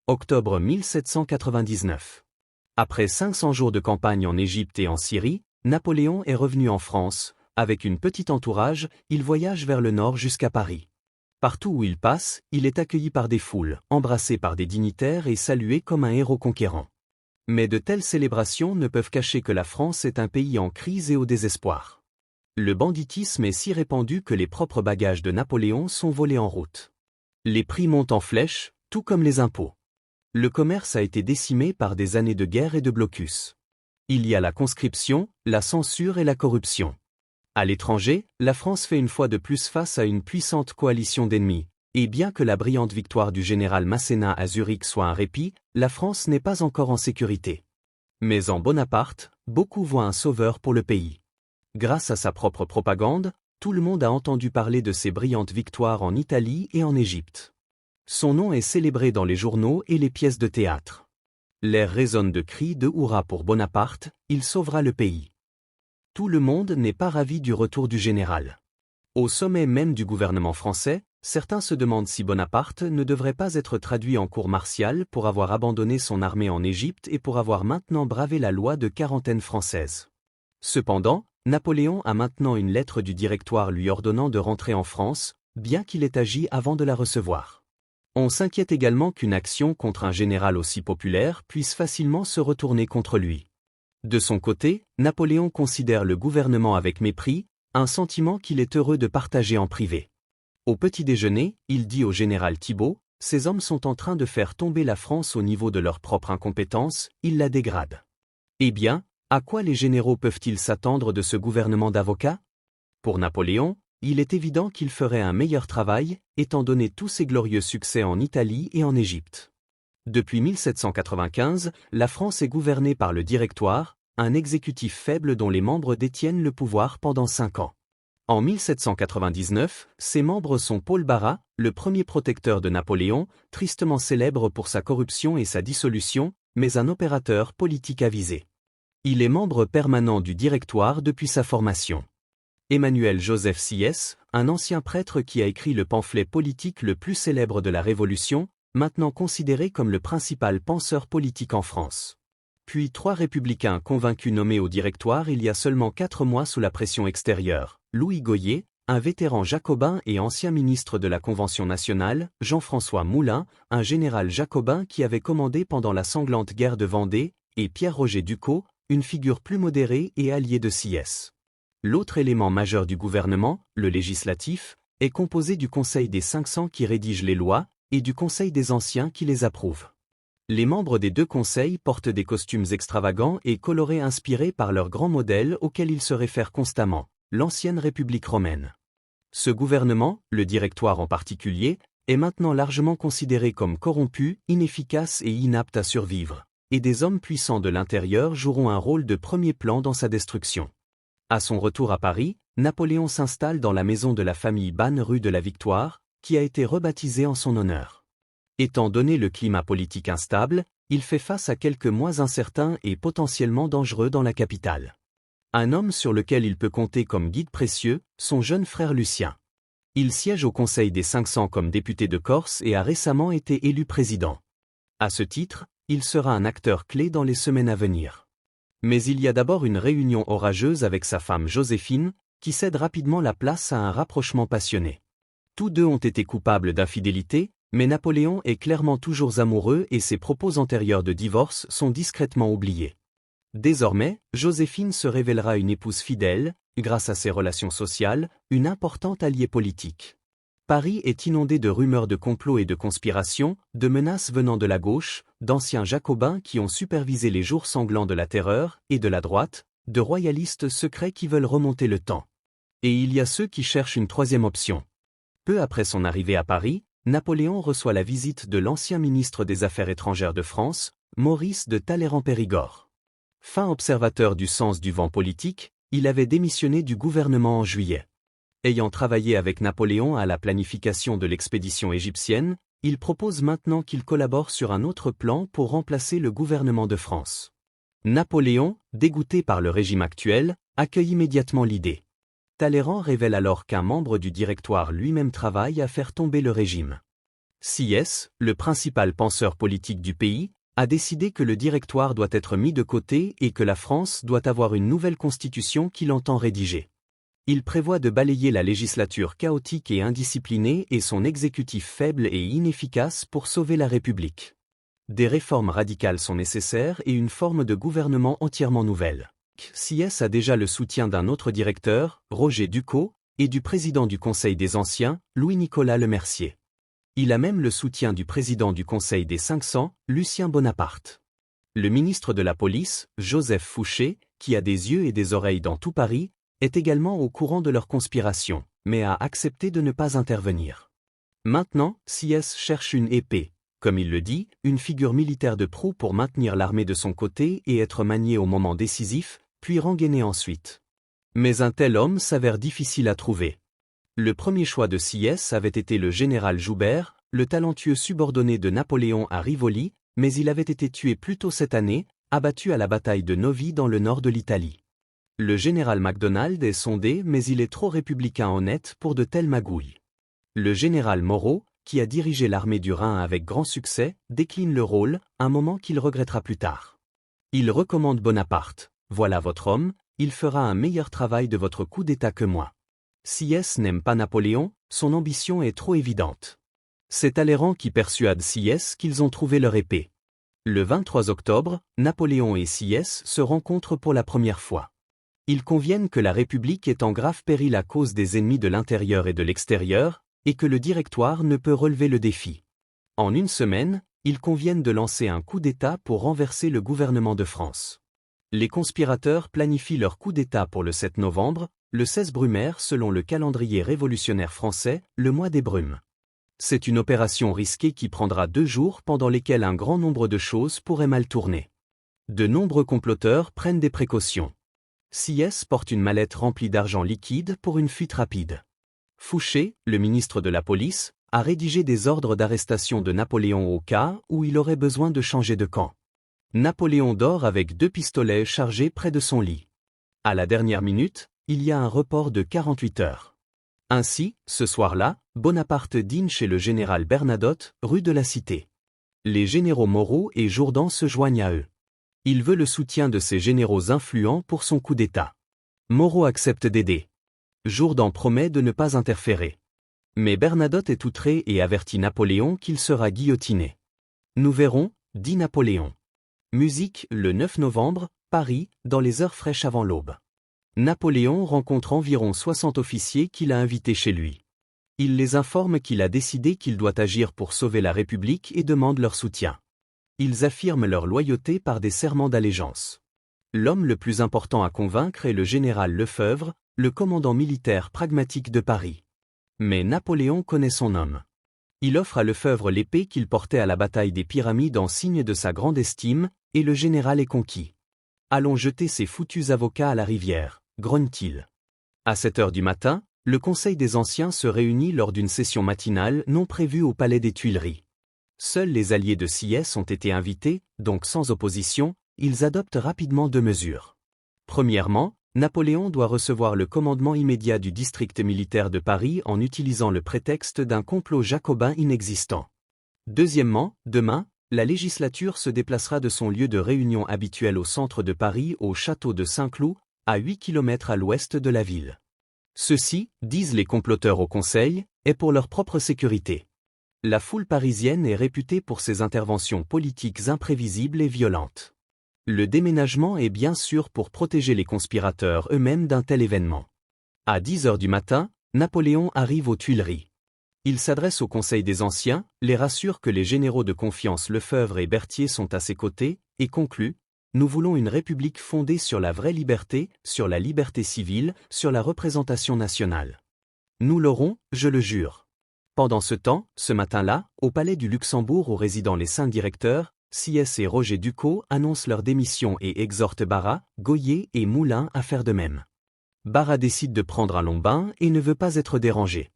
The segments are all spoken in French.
Octobre 1799. Après 500 jours de campagne en Égypte et en Syrie, Napoléon est revenu en France. Avec une petite entourage, il voyage vers le nord jusqu'à Paris. Partout où il passe, il est accueilli par des foules, embrassé par des dignitaires et salué comme un héros conquérant. Mais de telles célébrations ne peuvent cacher que la France est un pays en crise et au désespoir. Le banditisme est si répandu que les propres bagages de Napoléon sont volés en route. Les prix montent en flèche, tout comme les impôts. Le commerce a été décimé par des années de guerre et de blocus. Il y a la conscription, la censure et la corruption. À l'étranger, la France fait une fois de plus face à une puissante coalition d'ennemis, et bien que la brillante victoire du général Masséna à Zurich soit un répit, la France n'est pas encore en sécurité. Mais en Bonaparte, beaucoup voient un sauveur pour le pays. Grâce à sa propre propagande, tout le monde a entendu parler de ses brillantes victoires en Italie et en Égypte. Son nom est célébré dans les journaux et les pièces de théâtre. L'air résonne de cris de hurrah pour Bonaparte, il sauvera le pays. Tout le monde n'est pas ravi du retour du général. Au sommet même du gouvernement français, certains se demandent si Bonaparte ne devrait pas être traduit en cour martiale pour avoir abandonné son armée en Égypte et pour avoir maintenant bravé la loi de quarantaine française. Cependant, Napoléon a maintenant une lettre du Directoire lui ordonnant de rentrer en France, bien qu'il ait agi avant de la recevoir. On s'inquiète également qu'une action contre un général aussi populaire puisse facilement se retourner contre lui. De son côté, Napoléon considère le gouvernement avec mépris, un sentiment qu'il est heureux de partager en privé. Au petit déjeuner, il dit au général Thibaut, « Ces hommes sont en train de faire tomber la France au niveau de leur propre incompétence, ils la dégradent. » Eh bien, à quoi les généraux peuvent-ils s'attendre de ce gouvernement d'avocats? Pour Napoléon, il est évident qu'il ferait un meilleur travail, étant donné tous ses glorieux succès en Italie et en Égypte. Depuis 1795, la France est gouvernée par le Directoire, un exécutif faible dont les membres détiennent le pouvoir pendant 5 ans. En 1799, ses membres sont Paul Barras, le premier protecteur de Napoléon, tristement célèbre pour sa corruption et sa dissolution, mais un opérateur politique avisé. Il est membre permanent du Directoire depuis sa formation. Emmanuel Joseph Sieyès, un ancien prêtre qui a écrit le pamphlet politique le plus célèbre de la Révolution, maintenant considéré comme le principal penseur politique en France. Puis 3 républicains convaincus nommés au Directoire il y a seulement 4 mois sous la pression extérieure, Louis Goyer, un vétéran jacobin et ancien ministre de la Convention nationale, Jean-François Moulin, un général jacobin qui avait commandé pendant la sanglante guerre de Vendée, et Pierre-Roger Ducos, une figure plus modérée et allié de Sieyès. L'autre élément majeur du gouvernement, le législatif, est composé du Conseil des 500 qui rédige les lois, et du Conseil des Anciens qui les approuve. Les membres des 2 conseils portent des costumes extravagants et colorés inspirés par leur grand modèle auquel ils se réfèrent constamment, l'ancienne République romaine. Ce gouvernement, le Directoire en particulier, est maintenant largement considéré comme corrompu, inefficace et inapte à survivre, et des hommes puissants de l'intérieur joueront un rôle de premier plan dans sa destruction. À son retour à Paris, Napoléon s'installe dans la maison de la famille Banne rue de la Victoire, qui a été rebaptisée en son honneur. Étant donné le climat politique instable, il fait face à quelques mois incertains et potentiellement dangereux dans la capitale. Un homme sur lequel il peut compter comme guide précieux, son jeune frère Lucien. Il siège au Conseil des 500 comme député de Corse et a récemment été élu président. À ce titre, il sera un acteur clé dans les semaines à venir. Mais il y a d'abord une réunion orageuse avec sa femme Joséphine, qui cède rapidement la place à un rapprochement passionné. Tous 2 ont été coupables d'infidélité, mais Napoléon est clairement toujours amoureux et ses propos antérieurs de divorce sont discrètement oubliés. Désormais, Joséphine se révélera une épouse fidèle, grâce à ses relations sociales, une importante alliée politique. Paris est inondé de rumeurs de complots et de conspirations, de menaces venant de la gauche, d'anciens jacobins qui ont supervisé les jours sanglants de la terreur, et de la droite, de royalistes secrets qui veulent remonter le temps. Et il y a ceux qui cherchent une 3e option. Peu après son arrivée à Paris, Napoléon reçoit la visite de l'ancien ministre des Affaires étrangères de France, Maurice de Talleyrand-Périgord. Fin observateur du sens du vent politique, il avait démissionné du gouvernement en juillet. Ayant travaillé avec Napoléon à la planification de l'expédition égyptienne, il propose maintenant qu'il collabore sur un autre plan pour remplacer le gouvernement de France. Napoléon, dégoûté par le régime actuel, accueille immédiatement l'idée. Talleyrand révèle alors qu'un membre du Directoire lui-même travaille à faire tomber le régime. Sieyès, le principal penseur politique du pays, a décidé que le directoire doit être mis de côté et que la France doit avoir une nouvelle constitution qu'il entend rédiger. Il prévoit de balayer la législature chaotique et indisciplinée et son exécutif faible et inefficace pour sauver la République. Des réformes radicales sont nécessaires et une forme de gouvernement entièrement nouvelle. Sieyès a déjà le soutien d'un autre directeur, Roger Ducos, et du président du Conseil des Anciens, Louis-Nicolas Lemercier. Il a même le soutien du président du Conseil des 500, Lucien Bonaparte. Le ministre de la Police, Joseph Fouché, qui a des yeux et des oreilles dans tout Paris, est également au courant de leur conspiration, mais a accepté de ne pas intervenir. Maintenant, Sieyès cherche une épée, comme il le dit, une figure militaire de proue pour maintenir l'armée de son côté et être maniée au moment décisif, puis rengainée ensuite. Mais un tel homme s'avère difficile à trouver. Le premier choix de Sieyès avait été le général Joubert, le talentueux subordonné de Napoléon à Rivoli, mais il avait été tué plus tôt cette année, abattu à la bataille de Novi dans le nord de l'Italie. Le général MacDonald est sondé mais il est trop républicain honnête pour de telles magouilles. Le général Moreau, qui a dirigé l'armée du Rhin avec grand succès, décline le rôle, un moment qu'il regrettera plus tard. Il recommande Bonaparte, voilà votre homme, il fera un meilleur travail de votre coup d'État que moi. Sieyès n'aime pas Napoléon, son ambition est trop évidente. C'est Talleyrand qui persuade Sieyès qu'ils ont trouvé leur épée. Le 23 octobre, Napoléon et Sieyès se rencontrent pour la première fois. Ils conviennent que la République est en grave péril à cause des ennemis de l'intérieur et de l'extérieur, et que le directoire ne peut relever le défi. En une semaine, ils conviennent de lancer un coup d'État pour renverser le gouvernement de France. Les conspirateurs planifient leur coup d'État pour le 7 novembre, le 16 Brumaire selon le calendrier révolutionnaire français, le mois des brumes. C'est une opération risquée qui prendra 2 jours pendant lesquels un grand nombre de choses pourraient mal tourner. De nombreux comploteurs prennent des précautions. Sieyès porte une mallette remplie d'argent liquide pour une fuite rapide. Fouché, le ministre de la Police, a rédigé des ordres d'arrestation de Napoléon au cas où il aurait besoin de changer de camp. Napoléon dort avec 2 pistolets chargés près de son lit. À la dernière minute, il y a un report de 48 heures. Ainsi, ce soir-là, Bonaparte dîne chez le général Bernadotte, rue de la Cité. Les généraux Moreau et Jourdan se joignent à eux. Il veut le soutien de ces généraux influents pour son coup d'État. Moreau accepte d'aider. Jourdan promet de ne pas interférer. Mais Bernadotte est outré et avertit Napoléon qu'il sera guillotiné. Nous verrons, dit Napoléon. Musique, le 9 novembre, Paris, dans les heures fraîches avant l'aube. Napoléon rencontre environ 60 officiers qu'il a invités chez lui. Il les informe qu'il a décidé qu'il doit agir pour sauver la République et demande leur soutien. Ils affirment leur loyauté par des serments d'allégeance. L'homme le plus important à convaincre est le général Lefebvre, le commandant militaire pragmatique de Paris. Mais Napoléon connaît son homme. Il offre à Lefebvre l'épée qu'il portait à la bataille des Pyramides en signe de sa grande estime, et le général est conquis. Allons jeter ces foutus avocats à la rivière, grogne-t-il. À 7 heures du matin, le Conseil des Anciens se réunit lors d'une session matinale non prévue au Palais des Tuileries. Seuls les alliés de Sieyès ont été invités, donc sans opposition, ils adoptent rapidement 2 mesures. Premièrement, Napoléon doit recevoir le commandement immédiat du district militaire de Paris en utilisant le prétexte d'un complot jacobin inexistant. Deuxièmement, demain, la législature se déplacera de son lieu de réunion habituel au centre de Paris au château de Saint-Cloud, à 8 km à l'ouest de la ville. Ceci, disent les comploteurs au Conseil, est pour leur propre sécurité. La foule parisienne est réputée pour ses interventions politiques imprévisibles et violentes. Le déménagement est bien sûr pour protéger les conspirateurs eux-mêmes d'un tel événement. À 10 heures du matin, Napoléon arrive aux Tuileries. Il s'adresse au Conseil des Anciens, les rassure que les généraux de confiance Lefebvre et Berthier sont à ses côtés, et conclut « Nous voulons une république fondée sur la vraie liberté, sur la liberté civile, sur la représentation nationale. Nous l'aurons, je le jure. » Pendant ce temps, ce matin-là, au Palais du Luxembourg où résident les 5 directeurs, Sieyès et Roger Ducos annoncent leur démission et exhortent Barras, Gohier et Moulin à faire de même. Barras décide de prendre un long bain et ne veut pas être dérangé.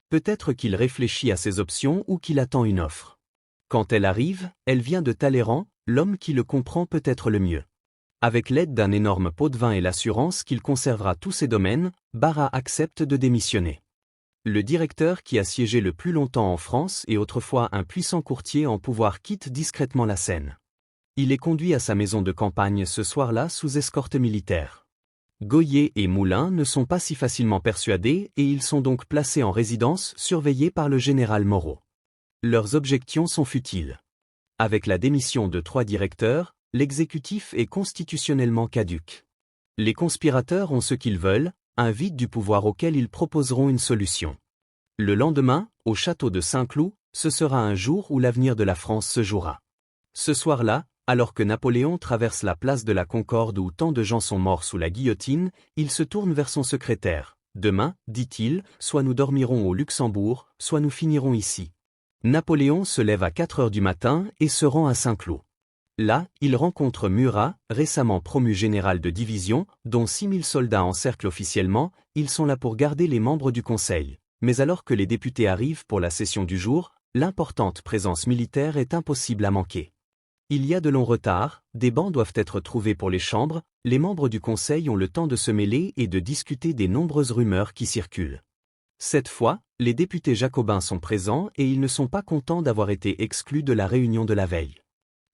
Peut-être qu'il réfléchit à ses options ou qu'il attend une offre. Quand elle arrive, elle vient de Talleyrand, l'homme qui le comprend peut-être le mieux. Avec l'aide d'un énorme pot de vin et l'assurance qu'il conservera tous ses domaines, Barras accepte de démissionner. Le directeur qui a siégé le plus longtemps en France et autrefois un puissant courtier en pouvoir quitte discrètement la scène. Il est conduit à sa maison de campagne ce soir-là sous escorte militaire. Gohier et Moulin ne sont pas si facilement persuadés et ils sont donc placés en résidence surveillés par le général Moreau. Leurs objections sont futiles. Avec la démission de 3 directeurs, l'exécutif est constitutionnellement caduc. Les conspirateurs ont ce qu'ils veulent, un vide du pouvoir auquel ils proposeront une solution. Le lendemain, au château de Saint-Cloud, ce sera un jour où l'avenir de la France se jouera. Ce soir-là, alors que Napoléon traverse la place de la Concorde où tant de gens sont morts sous la guillotine, il se tourne vers son secrétaire. « Demain, dit-il, soit nous dormirons au Luxembourg, soit nous finirons ici. » Napoléon se lève à 4 heures du matin et se rend à Saint-Cloud. Là, il rencontre Murat, récemment promu général de division, dont 6000 soldats encerclent officiellement, ils sont là pour garder les membres du Conseil. Mais alors que les députés arrivent pour la session du jour, l'importante présence militaire est impossible à manquer. Il y a de longs retards, des bancs doivent être trouvés pour les chambres, les membres du Conseil ont le temps de se mêler et de discuter des nombreuses rumeurs qui circulent. Cette fois, les députés jacobins sont présents et ils ne sont pas contents d'avoir été exclus de la réunion de la veille.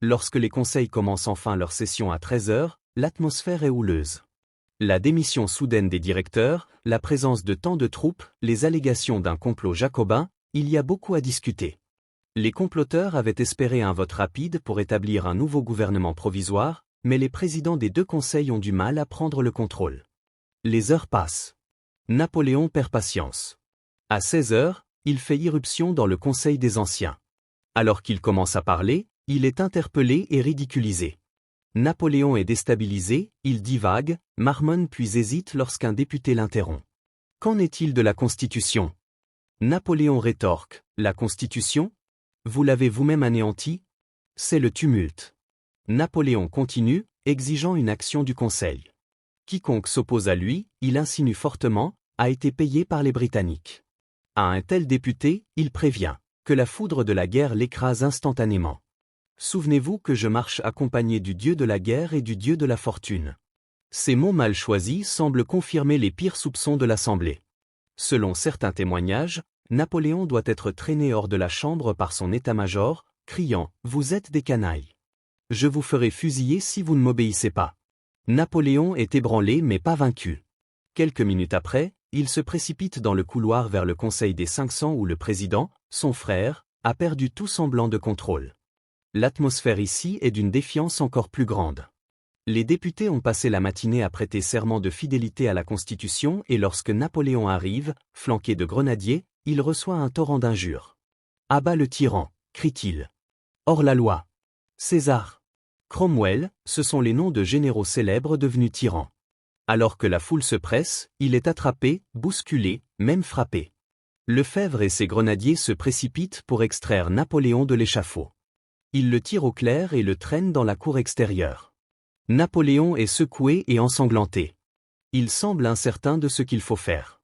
Lorsque les conseils commencent enfin leur session à 13 heures, l'atmosphère est houleuse. La démission soudaine des directeurs, la présence de tant de troupes, les allégations d'un complot jacobin, il y a beaucoup à discuter. Les comploteurs avaient espéré un vote rapide pour établir un nouveau gouvernement provisoire, mais les présidents des 2 conseils ont du mal à prendre le contrôle. Les heures passent. Napoléon perd patience. À 16 heures, il fait irruption dans le Conseil des Anciens. Alors qu'il commence à parler, il est interpellé et ridiculisé. Napoléon est déstabilisé, il divague, marmonne puis hésite lorsqu'un député l'interrompt. Qu'en est-il de la Constitution? Napoléon rétorque, la Constitution? Vous l'avez vous-même anéantie? C'est le tumulte. Napoléon continue, exigeant une action du Conseil. Quiconque s'oppose à lui, il insinue fortement, a été payé par les Britanniques. À un tel député, il prévient que la foudre de la guerre l'écrase instantanément. Souvenez-vous que je marche accompagné du dieu de la guerre et du dieu de la fortune. Ces mots mal choisis semblent confirmer les pires soupçons de l'Assemblée. Selon certains témoignages, Napoléon doit être traîné hors de la chambre par son état-major, criant « Vous êtes des canailles. Je vous ferai fusiller si vous ne m'obéissez pas. » Napoléon est ébranlé mais pas vaincu. Quelques minutes après, il se précipite dans le couloir vers le Conseil des 500 où le président, son frère, a perdu tout semblant de contrôle. L'atmosphère ici est d'une défiance encore plus grande. Les députés ont passé la matinée à prêter serment de fidélité à la Constitution et lorsque Napoléon arrive, flanqué de grenadiers, il reçoit un torrent d'injures. « À bas le tyran !» crie-t-il. « Hors la loi !» César. Cromwell, ce sont les noms de généraux célèbres devenus tyrans. Alors que la foule se presse, il est attrapé, bousculé, même frappé. Lefebvre et ses grenadiers se précipitent pour extraire Napoléon de l'échafaud. Ils le tirent au clair et le traînent dans la cour extérieure. Napoléon est secoué et ensanglanté. Il semble incertain de ce qu'il faut faire.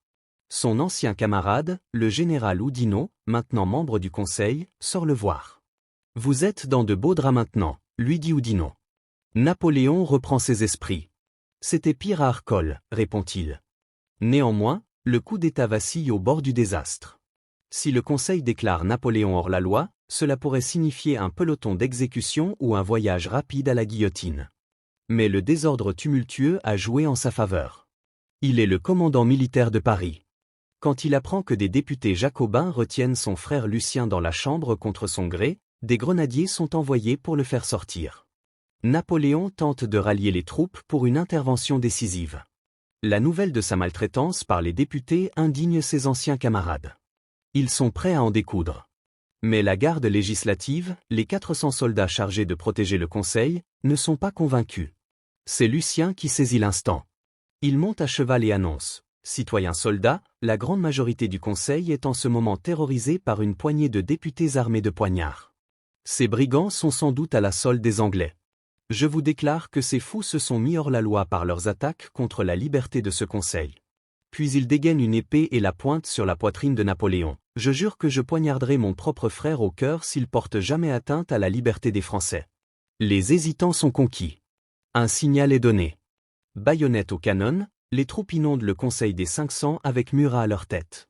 Son ancien camarade, le général Oudinot, maintenant membre du Conseil, sort le voir. « Vous êtes dans de beaux draps maintenant », lui dit Oudinot. Napoléon reprend ses esprits. « C'était pire à Arcole », répond-il. Néanmoins, le coup d'État vacille au bord du désastre. Si le Conseil déclare Napoléon hors la loi, cela pourrait signifier un peloton d'exécution ou un voyage rapide à la guillotine. Mais le désordre tumultueux a joué en sa faveur. Il est le commandant militaire de Paris. Quand il apprend que des députés jacobins retiennent son frère Lucien dans la chambre contre son gré, des grenadiers sont envoyés pour le faire sortir. Napoléon tente de rallier les troupes pour une intervention décisive. La nouvelle de sa maltraitance par les députés indigne ses anciens camarades. Ils sont prêts à en découdre. Mais la garde législative, les 400 soldats chargés de protéger le Conseil, ne sont pas convaincus. C'est Lucien qui saisit l'instant. Il monte à cheval et annonce « Citoyens soldats, la grande majorité du Conseil est en ce moment terrorisée par une poignée de députés armés de poignards. Ces brigands sont sans doute à la solde des Anglais. Je vous déclare que ces fous se sont mis hors la loi par leurs attaques contre la liberté de ce Conseil. » Puis il dégaine une épée et la pointe sur la poitrine de Napoléon. « Je jure que je poignarderai mon propre frère au cœur s'il porte jamais atteinte à la liberté des Français. » Les hésitants sont conquis. Un signal est donné. Baïonnette au canon, les troupes inondent le Conseil des 500 avec Murat à leur tête.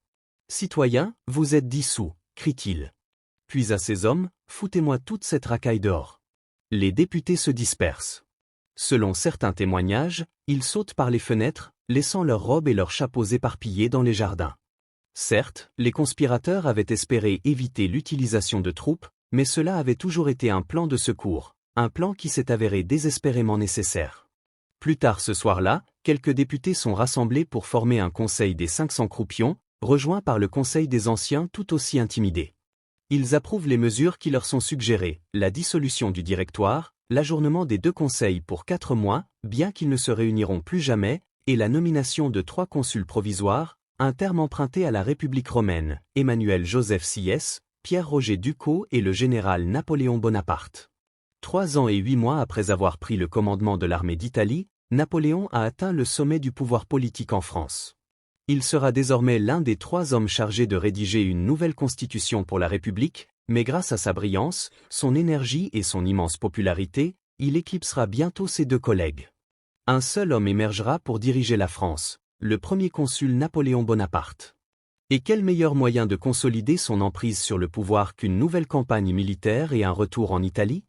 Citoyens, vous êtes dissous, crie-t-il. Puis à ses hommes, foutez-moi toute cette racaille dehors. Les députés se dispersent. Selon certains témoignages, ils sautent par les fenêtres, laissant leurs robes et leurs chapeaux éparpillés dans les jardins. Certes, les conspirateurs avaient espéré éviter l'utilisation de troupes, mais cela avait toujours été un plan de secours, un plan qui s'est avéré désespérément nécessaire. Plus tard ce soir-là, quelques députés sont rassemblés pour former un conseil des 500 croupions, rejoint par le conseil des anciens tout aussi intimidés. Ils approuvent les mesures qui leur sont suggérées, la dissolution du directoire, l'ajournement des 2 conseils pour 4 mois, bien qu'ils ne se réuniront plus jamais, et la nomination de 3 consuls provisoires, un terme emprunté à la République romaine, Emmanuel-Joseph Sieyès, Pierre-Roger Ducos et le général Napoléon Bonaparte. 3 ans et 8 mois après avoir pris le commandement de l'armée d'Italie, Napoléon a atteint le sommet du pouvoir politique en France. Il sera désormais l'un des 3 hommes chargés de rédiger une nouvelle constitution pour la République, mais grâce à sa brillance, son énergie et son immense popularité, il éclipsera bientôt ses 2 collègues. Un seul homme émergera pour diriger la France, le premier consul Napoléon Bonaparte. Et quel meilleur moyen de consolider son emprise sur le pouvoir qu'une nouvelle campagne militaire et un retour en Italie ?